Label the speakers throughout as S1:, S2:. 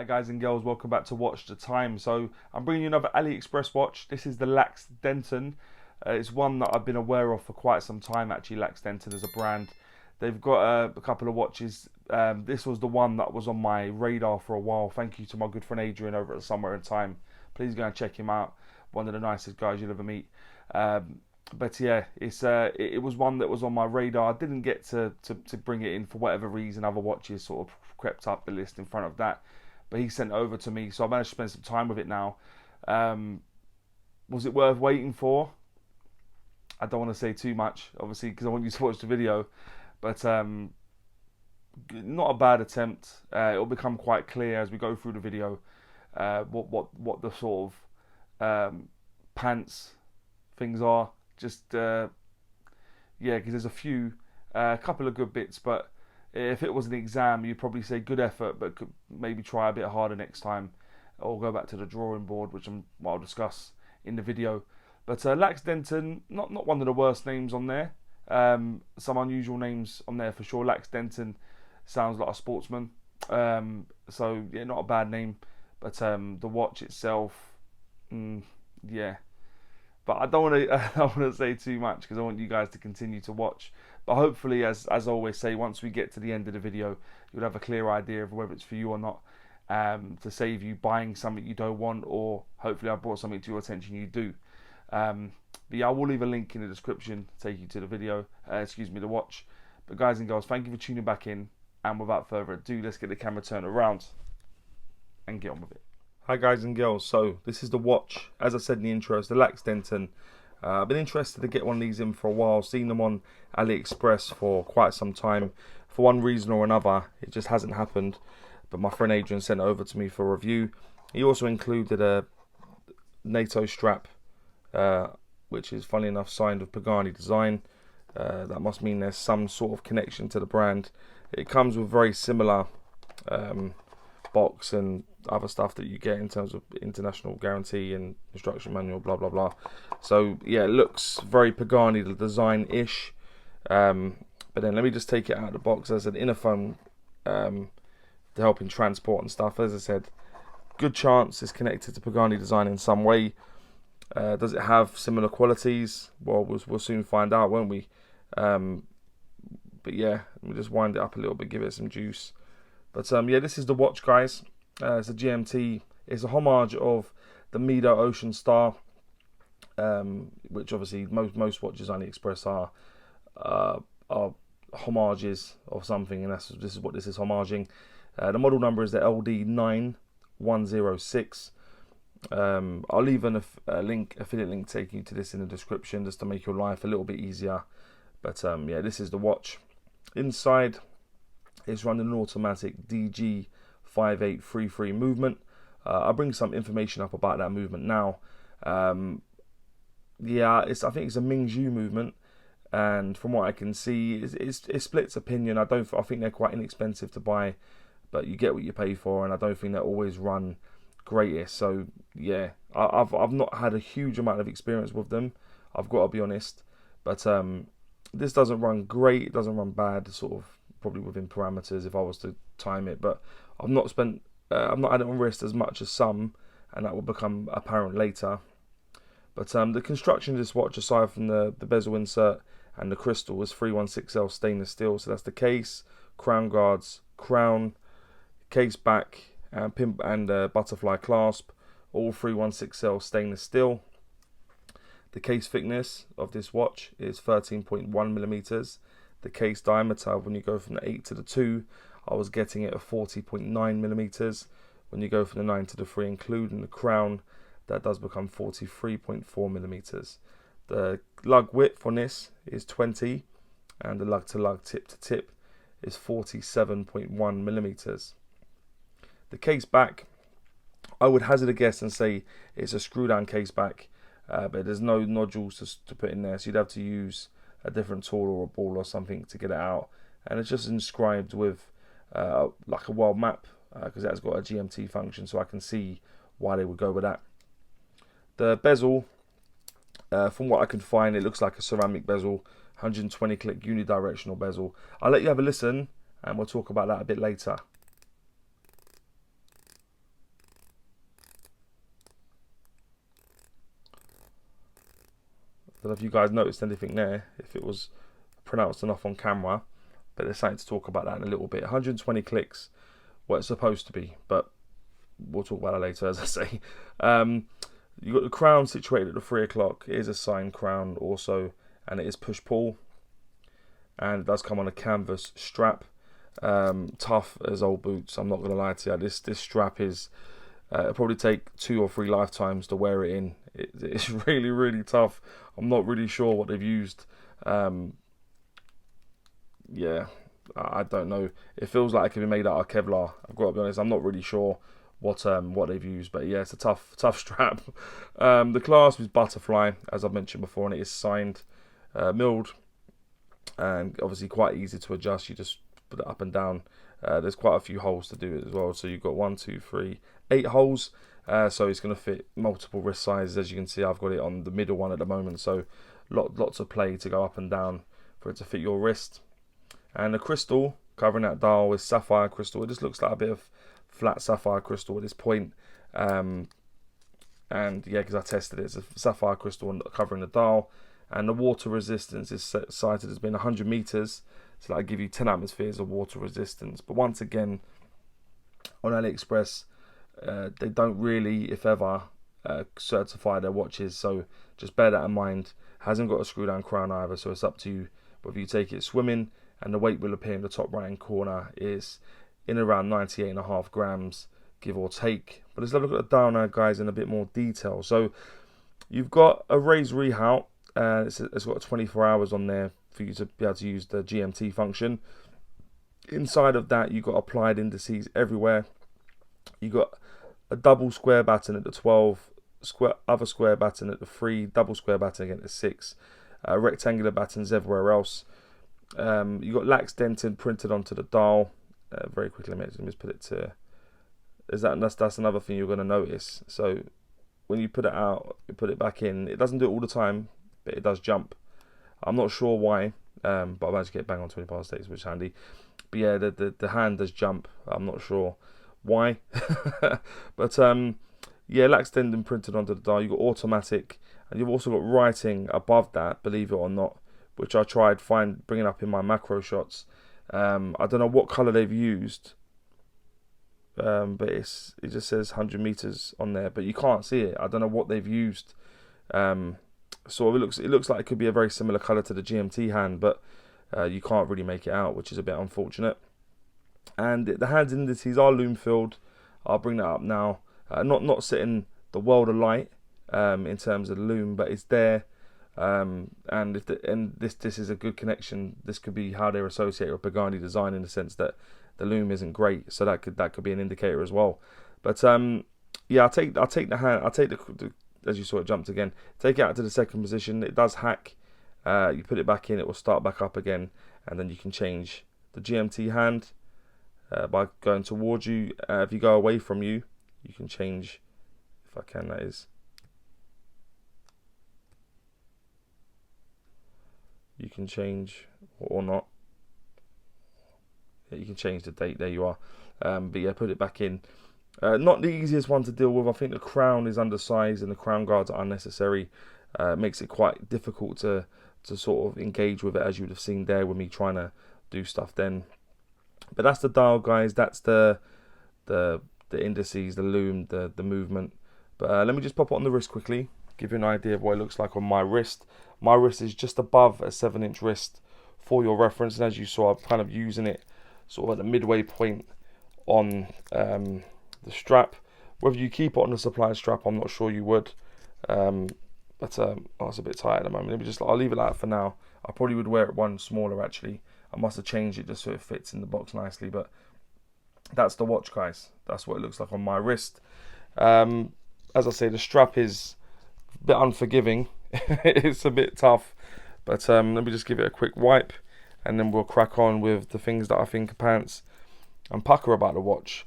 S1: guys and girls, welcome back to Watch the Time. So I'm bringing you another AliExpress watch. This is the Lacz Denton. It's one that I've been aware of for quite some time actually. Lacz Denton as a brand. They've got a couple of watches. This was the one that was on my radar for a while. Thank you to my good friend Adrian over at Somewhere in Time. Please go and check him out. One of the nicest guys you'll ever meet. But yeah, it was one that was on my radar. I didn't get to bring it in for whatever reason. Other watches sort of crept up the list in front of that. But he sent it over to me, so I managed to spend some time with it now. Was it worth waiting for? I don't want to say too much, obviously, because I want you to watch the video. But not a bad attempt. It'll become quite clear as we go through the video what the sort of pants things are. Just yeah, because there's a couple of good bits, but if it was an exam, you'd probably say good effort, but could maybe try a bit harder next time, or go back to the drawing board, which I'll discuss in the video. But Lacz Denton, not one of the worst names on there. Some unusual names on there for sure. Lacz Denton sounds like a sportsman, so yeah, not a bad name. But the watch itself, yeah. But I don't want to say too much because I want you guys to continue to watch. But hopefully, as I always say, once we get to the end of the video, you'll have a clear idea of whether it's for you or not, to save you buying something you don't want, or hopefully I brought something to your attention you do. But yeah, I will leave a link in the description to take you to the video, the watch. But guys and girls, thank you for tuning back in. And without further ado, let's get the camera turned around and get on with it. Hi guys and girls, so this is the watch. As I said in the intro, it's the Lacz Denton. I've been interested to get one of these in for a while, seen them on AliExpress for quite some time. For one reason or another, it just hasn't happened. But my friend Adrian sent it over to me for review. He also included a NATO strap, which is funny enough signed with Pagani design. That must mean there's some sort of connection to the brand. It comes with very similar box and other stuff that you get in terms of international guarantee and instruction manual, blah blah blah. So yeah, it looks very Pagani design-ish. But then let me just take it out of the box. There's an inner foam to help in transport and stuff. As I said, good chance it's connected to Pagani design in some way. Does it have similar qualities? Well, we'll soon find out, won't we? But yeah, let me just wind it up a little bit, give it some juice. But yeah, this is the watch, guys. It's a GMT. It's a homage of the Mido Ocean Star, which obviously most watches on AliExpress are homages of something, and this is what this is homaging. The model number is the LD9106. I'll leave an affiliate link taking you to this in the description, just to make your life a little bit easier. But yeah, this is the watch. Inside, it's running an automatic DG5833 movement. I'll bring some information up about that movement now. Yeah, I think it's a Mingzhu movement, and from what I can see, it splits opinion. I think they're quite inexpensive to buy, but you get what you pay for, and I don't think they always run greatest. So yeah, I've not had a huge amount of experience with them, I've got to be honest. But this doesn't run great, it doesn't run bad, sort of probably within parameters if I was to time it. But I've not had it on wrist as much as some, and that will become apparent later. But the construction of this watch, aside from the bezel insert and the crystal, is 316L stainless steel. So that's the case, crown guards, crown, case back, and pin and butterfly clasp, all 316L stainless steel. The case thickness of this watch is 13.1 millimeters. The case diameter, when you go from the 8 to the 2, I was getting it at 40.9 millimeters. When you go from the 9 to the 3, including the crown, that does become 43.4 millimeters. The lug width on this is 20, and the lug to lug, tip to tip, is 47.1 millimeters. The case back, I would hazard a guess and say it's a screw down case back, but there's no nodules to put in there, so you'd have to use a different tool or a ball or something to get it out. And it's just inscribed with like a world map, because that's got a GMT function, so I can see why they would go with that. The bezel, from what I can find, it looks like a ceramic bezel, 120 click unidirectional bezel. I'll let you have a listen and we'll talk about that a bit later. don't know if you guys noticed anything there, if it was pronounced enough on camera, but there's something to talk about that in a little bit. 120 clicks, what it's supposed to be, but we'll talk about that later, as I say. You've got the crown situated at the 3 o'clock. It is a signed crown also, and it is push-pull, and it does come on a canvas strap. Tough as old boots, I'm not going to lie to you. This strap is, it'll probably take 2 or 3 lifetimes to wear it in. It's really, really tough. I'm not really sure what they've used. Yeah, I don't know. It feels like it could be made out of Kevlar. I've got to be honest, I'm not really sure what they've used, but yeah, it's a tough strap. The clasp is butterfly, as I've mentioned before, and it is signed, milled, and obviously quite easy to adjust. You just put it up and down. There's quite a few holes to do it as well, so you've got 1, 2, 3, 8 holes, so it's going to fit multiple wrist sizes. As you can see, I've got it on the middle one at the moment, so lots of play to go up and down for it to fit your wrist. And the crystal covering that dial is sapphire crystal. It just looks like a bit of flat sapphire crystal at this point. And yeah, because I tested it, it's a sapphire crystal covering the dial. And the water resistance is cited as being 100 meters. So that'll give you 10 atmospheres of water resistance. But once again, on AliExpress, they don't really, if ever, certify their watches. So just bear that in mind. Hasn't got a screw down crown either, so it's up to you whether you take it swimming. And the weight will appear in the top right hand corner is in around 98.5 grams, give or take. But let's have a look at the dial now, guys, in a bit more detail. So you've got a raised readout. It's got 24 hours on there for you to be able to use the GMT function. Inside of that, you've got applied indices everywhere. You've got a double square batten at the 12, other square batten at the 3, double square batten again at the 6, rectangular battens everywhere else. You've got Lacz Denton printed onto the dial. Very quickly, let me just put it to. That's another thing you're going to notice. So when you put it out, you put it back in. It doesn't do it all the time, but it does jump. I'm not sure why, but I managed to get bang on 20 past 8, which is handy. But yeah, the hand does jump. I'm not sure why, but yeah, Lacz Denton printed onto the dial. You've got automatic, and you've also got writing above that, believe it or not, which I tried bringing up in my macro shots. I don't know what color they've used, but it just says 100 meters on there, but you can't see it. I don't know what they've used. So it looks like it could be a very similar color to the GMT hand, but you can't really make it out, which is a bit unfortunate. And the hand indices are loom filled. I'll bring that up now. Not setting the world alight in terms of the loom, but it's there. And this is a good connection. This could be how they're associated with Pagani design, in the sense that the loom isn't great, so that could be an indicator as well. But yeah, I'll take the as you saw, it jumped again. Take it out to the second position. It does hack. You put it back in, it will start back up again, and then you can change the GMT hand by going towards you. If you go away from you, you can change. If I can, that is. You can change or not. Yeah, you can change the date. There you are. But yeah, put it back in. Not the easiest one to deal with. I think the crown is undersized and the crown guards are unnecessary. Makes it quite difficult to sort of engage with it, as you would have seen there with me trying to do stuff then. But that's the dial, guys. That's the indices, the loom, the movement. But let me just pop it on the wrist quickly, give you an idea of what it looks like on my wrist. My wrist is just above a 7-inch wrist for your reference, and as you saw, I'm kind of using it sort of at the midway point on the strap. Whether you keep it on the supply strap, I'm not sure you would, but it's a bit tight at the moment. I'll leave it like that for now. I probably would wear it one smaller actually. I must have changed it just so it fits in the box nicely, but that's the watch, guys. That's what it looks like on my wrist. As I say, the strap is a bit unforgiving. It's a bit tough, but let me just give it a quick wipe, and then we'll crack on with the things that I think are pants and Pukka about the watch,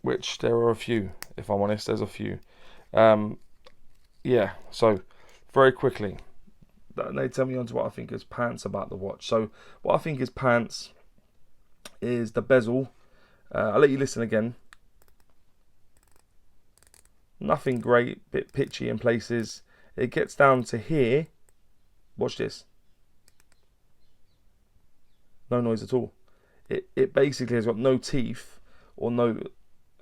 S1: which there are a few, if I'm honest. There's a few. Yeah, so very quickly, they tell me on to what I think is pants about the watch. So what I think is pants is the bezel. I'll let you listen again. Nothing great, bit pitchy in places. it gets down to here. Watch this. No noise at all. It basically has got no teeth, or no,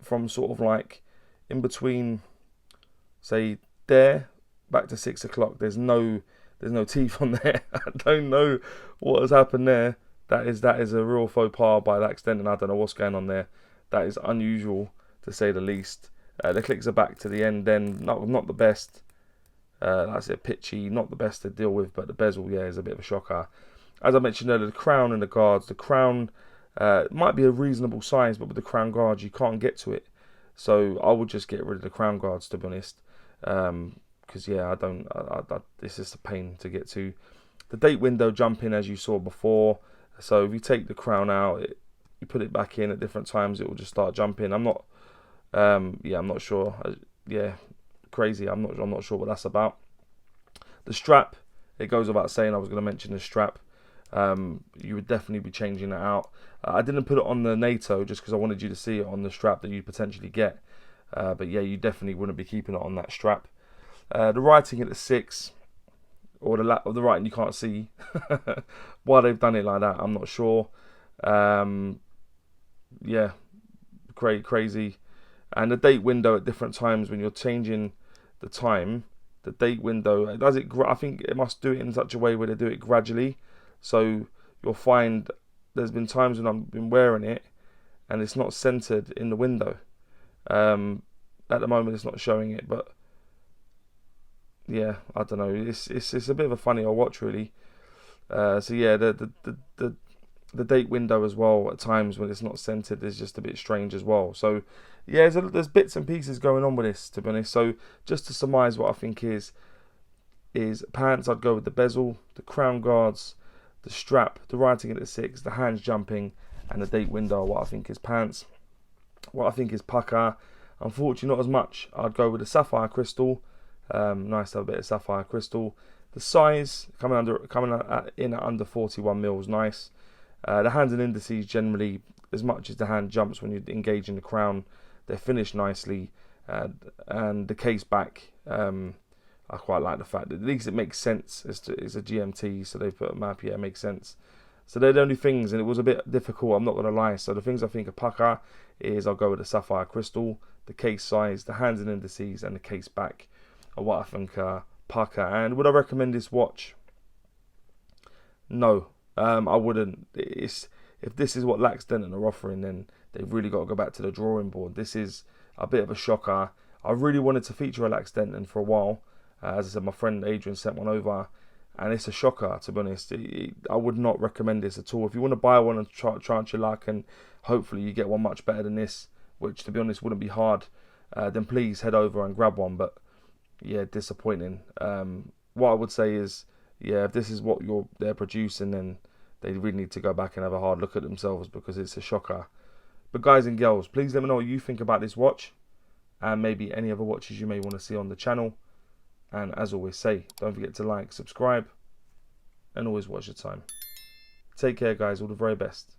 S1: from sort of like in between, say there, back to 6 o'clock. There's no teeth on there. I don't know what has happened there. That is a real faux pas by Lacz Denton. I don't know what's going on there. That is unusual to say the least. The clicks are back to the end. Then not the best. That's it, pitchy, not the best to deal with. But the bezel, yeah, is a bit of a shocker. As I mentioned earlier, the crown and the guards. The crown might be a reasonable size, but with the crown guards you can't get to it. So I would just get rid of the crown guards, to be honest. Because yeah, this is a pain to get to. The date window jumping, as you saw before. So if you take the crown out, you put it back in at different times, it will just start jumping. I'm not sure. Yeah, crazy. I'm not sure what that's about. The strap, it goes without saying. I was going to mention the strap. You would definitely be changing that out. I didn't put it on the NATO just because I wanted you to see it on the strap that you'd potentially get. But yeah, you definitely wouldn't be keeping it on that strap. The writing at the 6, or the writing you can't see. Why they've done it like that, I'm not sure. Yeah, crazy. And the date window at different times when you're changing the time, the date window, does it? I think it must do it in such a way where they do it gradually. So you'll find there's been times when I've been wearing it and it's not centered in the window. At the moment it's not showing it, but yeah, I don't know. It's a bit of a funny old watch, really. So yeah, the date window as well at times when it's not centered is just a bit strange as well. So yeah, there's bits and pieces going on with this, to be honest. So just to surmise, what I think is pants, I'd go with the bezel, the crown guards, the strap, the writing at the 6, the hands jumping, and the date window. What I think is pants. What I think is Pukka. Unfortunately, not as much. I'd go with the sapphire crystal. Nice to have a bit of sapphire crystal. The size coming in at under 41 mils. Nice. The hands and indices generally, as much as the hand jumps when you're engaging the crown, they're finished nicely. And the case back, I quite like the fact that at least it makes sense. It's a GMT, so they put a map. Yeah, it makes sense. So they're the only things, and it was a bit difficult, I'm not going to lie. So the things I think of Pukka is I'll go with the sapphire crystal, the case size, the hands and indices, and the case back are what I think are Pukka. And would I recommend this watch? No, I wouldn't. If this is what Lacz Denton are offering, then they've really got to go back to the drawing board. This is a bit of a shocker. I really wanted to feature a Lacz Denton for a while. As I said, my friend Adrian sent one over, and it's a shocker, to be honest. I would not recommend this at all. If you want to buy one and try your luck, and hopefully you get one much better than this, which to be honest wouldn't be hard, then please head over and grab one. But yeah, disappointing. What I would say is, yeah, if this is what they're producing, then they really need to go back and have a hard look at themselves, because it's a shocker. But guys and girls, please let me know what you think about this watch, and maybe any other watches you may want to see on the channel. And as always say, don't forget to like, subscribe, and always watch your time. Take care, guys. All the very best.